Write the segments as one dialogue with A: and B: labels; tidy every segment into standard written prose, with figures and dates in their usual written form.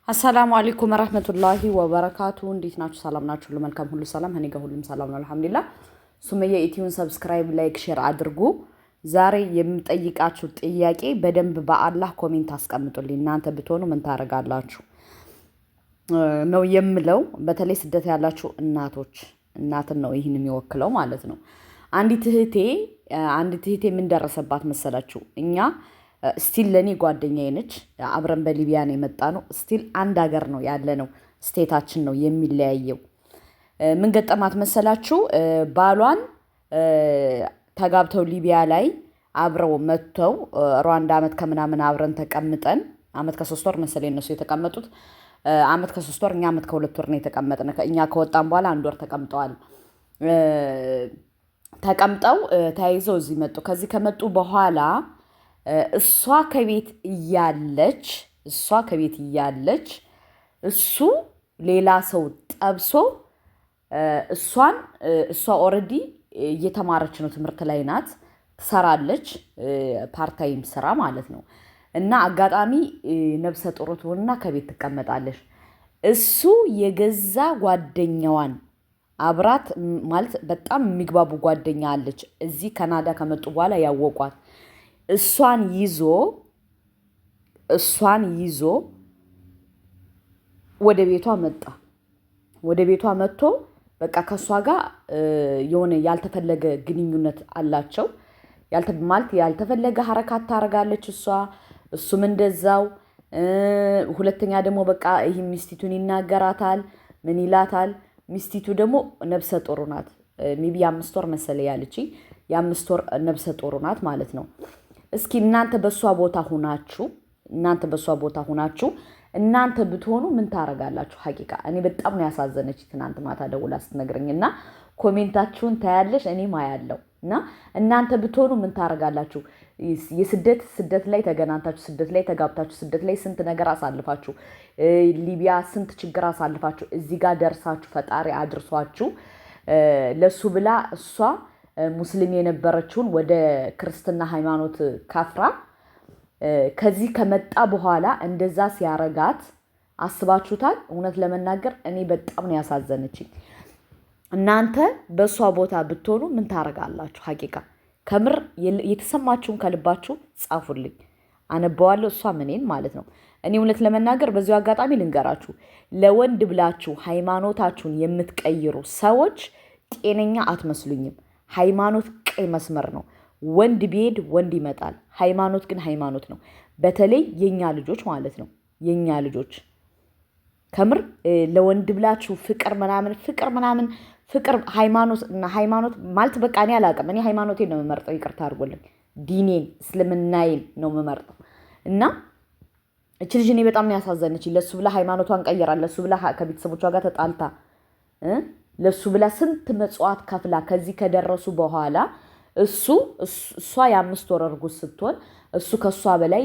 A: አሰላሙ አለይኩም ወራህመቱላሂ ወበረካቱ እንዴት ናችሁ? ሰላም ናችሁ? ሁሉ መልካም ሁሉ ሰላም እኔ ጋር ሁሉም ሰላም ነው አልሐምዱሊላህ። ሱመያ ኢትዮን ሰብስክራይብ ላይክ ሼር አድርጉ። ዛሬ የምጠይቃችሁ ጥያቄ በደንብ በአላህ ኮሜንት አስቀምጡልኝ። እናንተ ብትሆኑ ምን ታረጋላችሁ ነው የምለው። በተለይ ስደት ያላችሁ እናትን ነው ይህን የሚወክለው ማለት ነው። አንዲት እህቴ ምን ደረሰባት መሰላችሁ? እኛ ስቲል ለኔ ጓደኛዬ ነች። አብረን በሊቢያ ነው የመጣነው። ስቲል አንድ ሀገር ነው ያለነው። ስቴታችን ነው የሚለያየው። ምን ገጠማት መሰላችሁ? ባሏን ተጋብተው ሊቢያ ላይ አብረው መጥተው ሩዋንዳ ዓመት ከምናምን አብረን ተቀምጠን ዓመት ከ3 ወር መሰለኝ እነሱ የተቀመጡት። ዓመት ከ3 ወር እኛ ዓመት ከ2 ወር ነው የተቀመጥነው። እኛ ከወጣን በኋላ 1 ወር ተቀምጠዋል። ተቀምጠው ተያይዘው እዚህ መጡ። ከዚህ ከመጡ በኋላ እሷ ከቤት እያለች እሱ ሌላ ሰው ጠብሶ እሷ ኦልሬዲ እየተማረች ነው፣ ትምህርት ላይ ናት፣ ትሰራለች፣ ፓርታይም ስራ ማለት ነው። እና አጋጣሚ ነብሰ ጡር ትሆንና ከቤት ትቀመጣለች። እሱ የገዛ ጓደኛዋን አብራት ማለት በጣም የሚግባቡ ጓደኛ አለች፣ እዚህ ካናዳ ከመጡ በኋላ ያወቋት። እሷን ይዞ ወደ ቤቷ መጣ። ወደ ቤቷ መጥቶ በቃ ከሷ ጋር የሆነ ያልተፈለገ ግንኙነት አላቸው። ማለት ያልተፈለገ ሐረካት ታረጋለች እሱም እንደዛው። ሁለተኛ ደግሞ በቃ ይህ ሚስቲቱን ይናገራታል፣ ምን ይላታል። ሚስቲቱ ደግሞ ነብሰ ጡር ናት። ሚቢ 5 ወር መሰለ ያለች 5 ወር ነብሰ ጡር ናት ማለት ነው። እስኪ እናንተ በሷ ቦታ ሆናችሁ እናንተ ብትሆኑ ምን ታረጋላችሁ? ሐቂቃ እኔ በጣም ነው ያሳዘነች ትናንት ማታ ደውላ ስትነግረኝና ኮሜንታችሁን ታያለሽ እኔም አያለው። እና እናንተ ብትሆኑ ምን ታረጋላችሁ? ስደት ላይ ተገናኝታችሁ፣ ስደት ላይ ተጋብታችሁ፣ ስደት ላይ ስንት ነገር አሳልፋችሁ፣ ሊቢያ ስንት ችግር አሳልፋችሁ እዚህ ጋር ደርሳችሁ ፈጣሪ አድርሷችሁ ለሱ ብላ እሷ ሙስሊም የነበረችውን ወደ ክርስትና ሃይማኖት ካፍራ ከዚህ ከመጣ በኋላ እንደዛ ሲያረጋት አስባችሁታል? እውነት ለመናገር እኔ በጣም ነው ያሳዘነችኝ። እናንተ በሷ ቦታ ብትሆኑ ምን ታረጋላችሁ? ሐቂቃ ከምር የተሰማችሁን ከልባችሁ ጻፉልኝ፣ አነበዋለሁ። እሷ ምኔን ማለት ነው። እኔ እውነት ለመናገር በዚሁ አጋጣሚ ልንገራችሁ፣ ለወንድ ብላችሁ ሃይማኖታችሁን የምትቀይሩ ሰዎች ጤነኛ አትመስሉኝም። ሃይማኖት ቀይ መስመር ነው። ወንድ ቢሄድ ወንድ ይመጣል። ሃይማኖት ግን ሃይማኖት ነው። በተለይ የኛ ልጆች ማለት ነው። የኛ ልጆች ከምር ለወንድ ብላችሁ ፍቅር ሃይማኖት ማለት በቃ እኔ አላውቅም። እኔ ሃይማኖቴን ነው የምመርጠው። ይቅርታ አድርጎልኝ ዲኔን እስልምናዬን ነው የምመርጠው። እና እቺ ልጅ እኔ በጣም ነው ያሳዘነች። ለሱ ብላ ሃይማኖቷን ቀይራ፣ ለሱ ብላ ከቤተሰቦቿ ጋር ተጣልታ፣ ለሱ ብላ ስንት መጽዋዕት ከፍላ ከዚህ ከደረሱ በኋላ እሷ የ5 ወር እርጉዝ ስትሆን እሱ ከሷ በላይ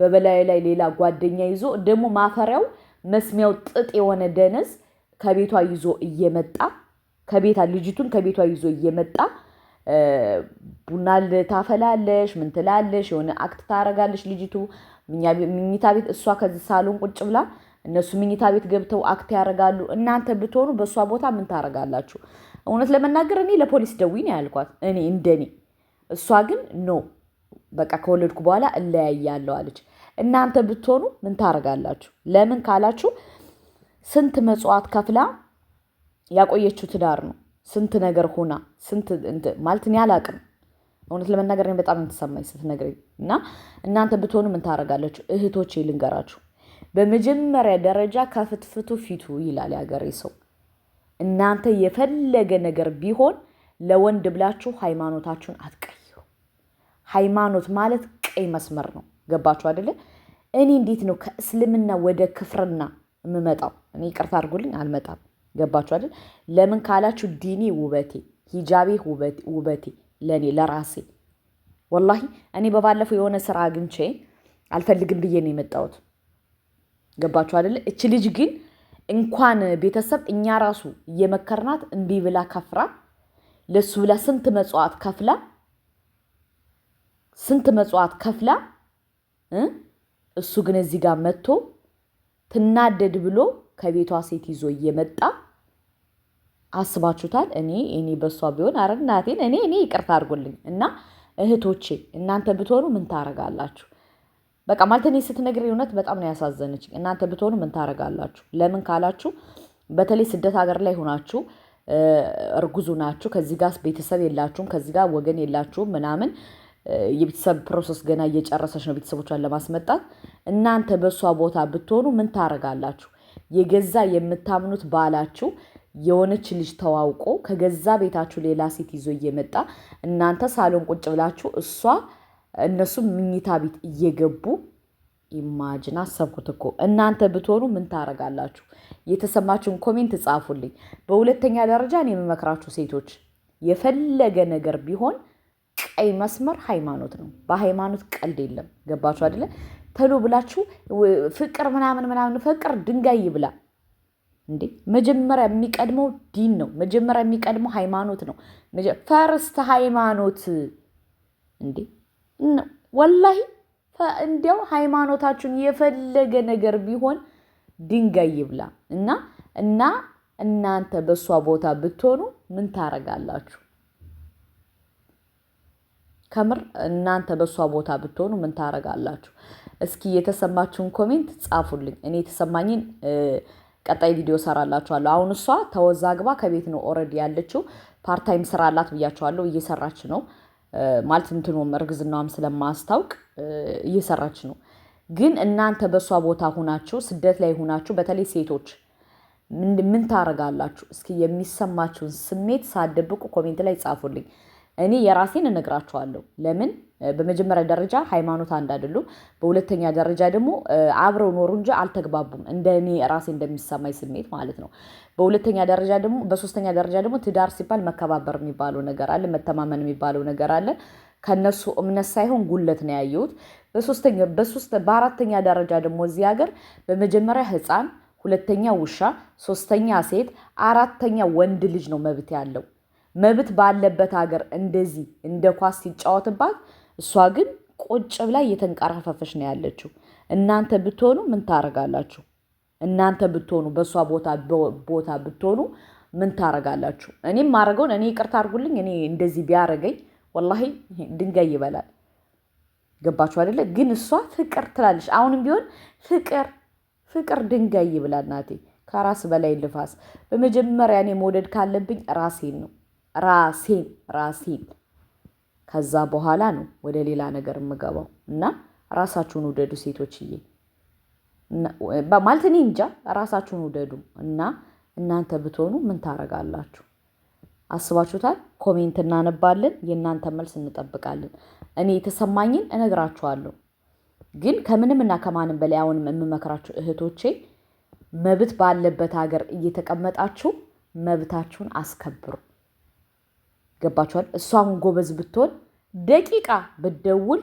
A: በበላዩ ላይ ሌላ ጓደኛ ይዞ ደግሞ ማፈሪያው መስሚያው ጥጥ የሆነ ደነዝ ከቤቷ ይዞ እየመጣ ልጅቱን ከቤቷ ይዞ እየመጣ ቡና ታፈላለሽ፣ ምን ትላለሽ፣ የሆነ አክት ታረጋለሽ። ልጅቱ ምኝታ ቤት፣ እሷ ከዚህ ሳሎን ቁጭ ብላ እነሱ ምኝታ ቤት ገብተው አክት ያደርጋሉ። እናንተ ብትሆኑ በእሷ ቦታ ምን ታረጋላችሁ? እውነት ለመናገር እኔ ለፖሊስ ደውዪ ነው ያልኳት፣ እኔ እንደኔ። እሷ ግን ኖ በቃ ከወለድኩ በኋላ እለያያለሁ አለች። እናንተ ብትሆኑ ምን ታረጋላችሁ? ለምን ካላችሁ ስንት መጽዋዕት ከፍላ ያቆየችው ትዳር ነው። ስንት ነገር ሆና ማለት እኔ አላቅም። እውነት ለመናገር እኔ በጣም የተሰማኝ ስትነግረኝ እና እናንተ ብትሆኑ ምን ታረጋላችሁ? እህቶቼ ልንገራችሁ፣ በመጀመሪያ ደረጃ ከፍትፍቱ ፊቱ ይላል ያገሬ ሰው። እናንተ የፈለገ ነገር ቢሆን ለወንድ ብላችሁ ሃይማኖታችሁን አትቀይሩ። ሃይማኖት ማለት ቀይ መስመር ነው። ገባችሁ አይደለ? እኔ እንዴት ነው ከእስልምና ወደ ክፍርና የምመጣው? እኔ ይቅርታ አድርጉልኝ አልመጣም። ገባችሁ አይደል? ለምን ካላችሁ ዲኔ ውበቴ፣ ሂጃቤ ውበቴ ለኔ ለራሴ። ወላሂ እኔ በባለፈው የሆነ ስራ አግኝቼ አልፈልግም ብዬ ነው የመጣሁት። ገባችሁ አይደለ? እች ልጅ ግን እንኳን ቤተሰብ እኛ ራሱ እየመከርናት እምቢ ብላ ከፍራ ለሱ ብላ ስንት መጽዋዕት ከፍላ እሱ ግን እዚህ ጋር መጥቶ ትናደድ ብሎ ከቤቷ ሴት ይዞ እየመጣ አስባችሁታል? እኔ በሷ ቢሆን አረ እናቴን እኔ ይቅርታ አድርጎልኝ እና እህቶቼ እናንተ ብትሆኑ ምን ታረጋላችሁ? በቃ ማለት እኔ ስትነግር እውነት በጣም ነው ያሳዘነች። እናንተ ብትሆኑ ምን ታረጋላችሁ? ለምን ካላችሁ በተለይ ስደት ሀገር ላይ ሆናችሁ እርጉዙ ናችሁ፣ ከዚህ ጋር ቤተሰብ የላችሁም፣ ከዚህ ጋር ወገን የላችሁም ምናምን የቤተሰብ ፕሮሰስ ገና እየጨረሰች ነው ቤተሰቦቿን ለማስመጣት። እናንተ በእሷ ቦታ ብትሆኑ ምን ታረጋላችሁ? የገዛ የምታምኑት ባላችሁ የሆነች ልጅ ተዋውቆ ከገዛ ቤታችሁ ሌላ ሴት ይዞ እየመጣ እናንተ ሳሎን ቁጭ ብላችሁ እነሱ ምኝታ ቤት እየገቡ ኢማጅን አሰብኩት እኮ። እናንተ ብትሆኑ ምን ታረጋላችሁ? የተሰማችሁን ኮሜንት ጻፉልኝ። በሁለተኛ ደረጃ እኔ የምመክራችሁ ሴቶች የፈለገ ነገር ቢሆን ቀይ መስመር ሃይማኖት ነው። በሃይማኖት ቀልድ የለም። ገባችሁ አይደለ? ተሎ ብላችሁ ፍቅር ምናምን ፍቅር ድንጋይ ይብላ እንዴ! መጀመሪያ የሚቀድመው ዲን ነው። መጀመሪያ የሚቀድመው ሃይማኖት ነው። ፈርስት ሃይማኖት እንዴ! ወላሂ እንዲያው ሃይማኖታችሁን የፈለገ ነገር ቢሆን ድንጋይ ይብላ እና እናንተ በእሷ ቦታ ብትሆኑ ምን ታረጋላችሁ? ከምር እናንተ በእሷ ቦታ ብትሆኑ ምን ታረጋላችሁ? እስኪ የተሰማችሁን ኮሜንት ጻፉልኝ። እኔ የተሰማኝን ቀጣይ ቪዲዮ ሰራላችኋለሁ። አሁን እሷ ተወዛግባ ከቤት ነው ኦልሬዲ ያለችው። ፓርታይም ስራ አላት ብያችኋለሁ። እየሰራች ነው ማለት እንትኑም እርግዝናዋም ስለማስታውቅ እየሰራች ነው። ግን እናንተ በእሷ ቦታ ሁናችሁ ስደት ላይ ሁናችሁ በተለይ ሴቶች ምን ታረጋላችሁ? እስኪ የሚሰማችሁን ስሜት ሳትደብቁ ኮሜንት ላይ ጻፉልኝ። እኔ የራሴን እነግራችኋለሁ። ለምን በመጀመሪያ ደረጃ ሃይማኖት አንድ አይደሉም። በሁለተኛ ደረጃ ደግሞ አብረው ኖሩ እንጂ አልተግባቡም። እኔ ራሴ እንደሚሰማኝ ስሜት ማለት ነው። በሶስተኛ ደረጃ ደግሞ ትዳር ሲባል መከባበር የሚባለው ነገር አለ፣ መተማመን የሚባለው ነገር አለ። ከነሱ እምነት ሳይሆን ጉለት ነው ያየሁት። በአራተኛ ደረጃ ደግሞ እዚህ ሀገር በመጀመሪያ ሕፃን፣ ሁለተኛ ውሻ፣ ሶስተኛ ሴት፣ አራተኛ ወንድ ልጅ ነው መብት ያለው። መብት ባለበት ሀገር እንደዚህ እንደ ኳስ ሲጫወትባት፣ እሷ ግን ቁጭ ብላ እየተንቀረፈፈች ነው ያለችው። እናንተ ብትሆኑ ምን ታረጋላችሁ? እናንተ ብትሆኑ በእሷ ቦታ ብትሆኑ ምን ታረጋላችሁ? እኔም ማድረገውን እኔ ይቅርታ አድርጉልኝ። እኔ እንደዚህ ቢያረገኝ ወላሂ ድንጋይ ይበላል። ገባችሁ አይደለ? ግን እሷ ፍቅር ትላለች። አሁንም ቢሆን ፍቅር ድንጋይ ይብላል። ናቴ ከራስ በላይ ልፋስ። በመጀመሪያ እኔ መውደድ ካለብኝ ራሴን ነው ራሴን ከዛ በኋላ ነው ወደ ሌላ ነገር የምገባው። እና ራሳችሁን ውደዱ ሴቶችዬ፣ ማለት እኔ እንጃ ራሳችሁን ውደዱ። እና እናንተ ብትሆኑ ምን ታረጋላችሁ? አስባችሁታል? ኮሜንት እናነባለን፣ የእናንተ መልስ እንጠብቃለን። እኔ የተሰማኝን እነግራችኋለሁ። ግን ከምንም እና ከማንም በላይ አሁንም የምመክራችሁ እህቶቼ መብት ባለበት ሀገር እየተቀመጣችሁ መብታችሁን አስከብሩ። ገባችኋል? እሷን ጎበዝ ብትሆን ደቂቃ ብትደውል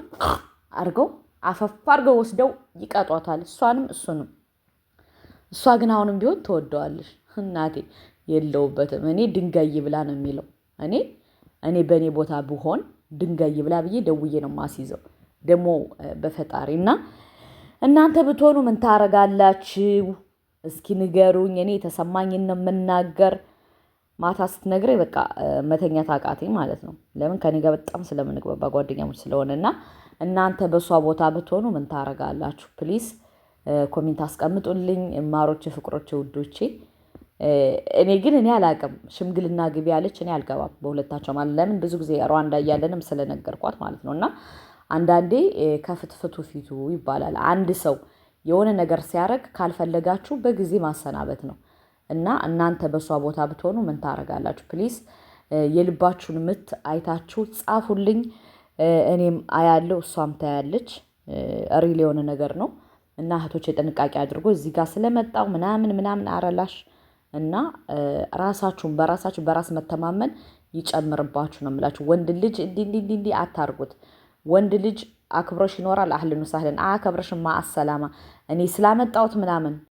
A: አርገው አፈፍ አርገው ወስደው ይቀጧታል፣ እሷንም እሱንም። እሷ ግን አሁንም ቢሆን ትወደዋለሽ። እናቴ የለውበትም። እኔ ድንጋይ ይብላ ነው የሚለው። እኔ በእኔ ቦታ ብሆን ድንጋይ ይብላ ብዬ ደውዬ ነው ማስይዘው ደግሞ በፈጣሪ። እና እናንተ ብትሆኑ ምን ታረጋላችሁ? እስኪ ንገሩኝ። እኔ የተሰማኝን ነው የምናገር። ማታ ስትነግረኝ በቃ መተኛት አቃተኝ ማለት ነው። ለምን ከኔ ጋር በጣም ስለምንግባባ ጓደኛሞች ስለሆነ። እና እናንተ በእሷ ቦታ ብትሆኑ ምን ታረጋላችሁ? ፕሊዝ ኮሜንት አስቀምጡልኝ። ማሮቼ፣ ፍቅሮቼ፣ ውዶቼ። እኔ አላቅም። ሽምግልና ግቢ ያለች እኔ አልገባም በሁለታቸው ማለት። ለምን ብዙ ጊዜ ሩዋንዳ እያለንም ስለነገርኳት ማለት ነው። እና አንዳንዴ ከፍትፍቱ ፊቱ ይባላል። አንድ ሰው የሆነ ነገር ሲያደርግ ካልፈለጋችሁ በጊዜ ማሰናበት ነው። እና እናንተ በእሷ ቦታ ብትሆኑ ምን ታረጋላችሁ? ፕሊዝ የልባችሁን ምት አይታችሁ ጻፉልኝ። እኔም አያለው፣ እሷም ታያለች። ሪል የሆነ ነገር ነው። እና እህቶች ጥንቃቄ አድርጎ እዚህ ጋር ስለመጣው ምናምን አረላሽ እና ራሳችሁን በራስ መተማመን ይጨምርባችሁ ነው የምላችሁ። ወንድ ልጅ እንዲህ አታርጉት። ወንድ ልጅ አክብሮሽ ይኖራል። አህልን ወሳህልን። አከብረሽማ አሰላማ። እኔ ስላመጣሁት ምናምን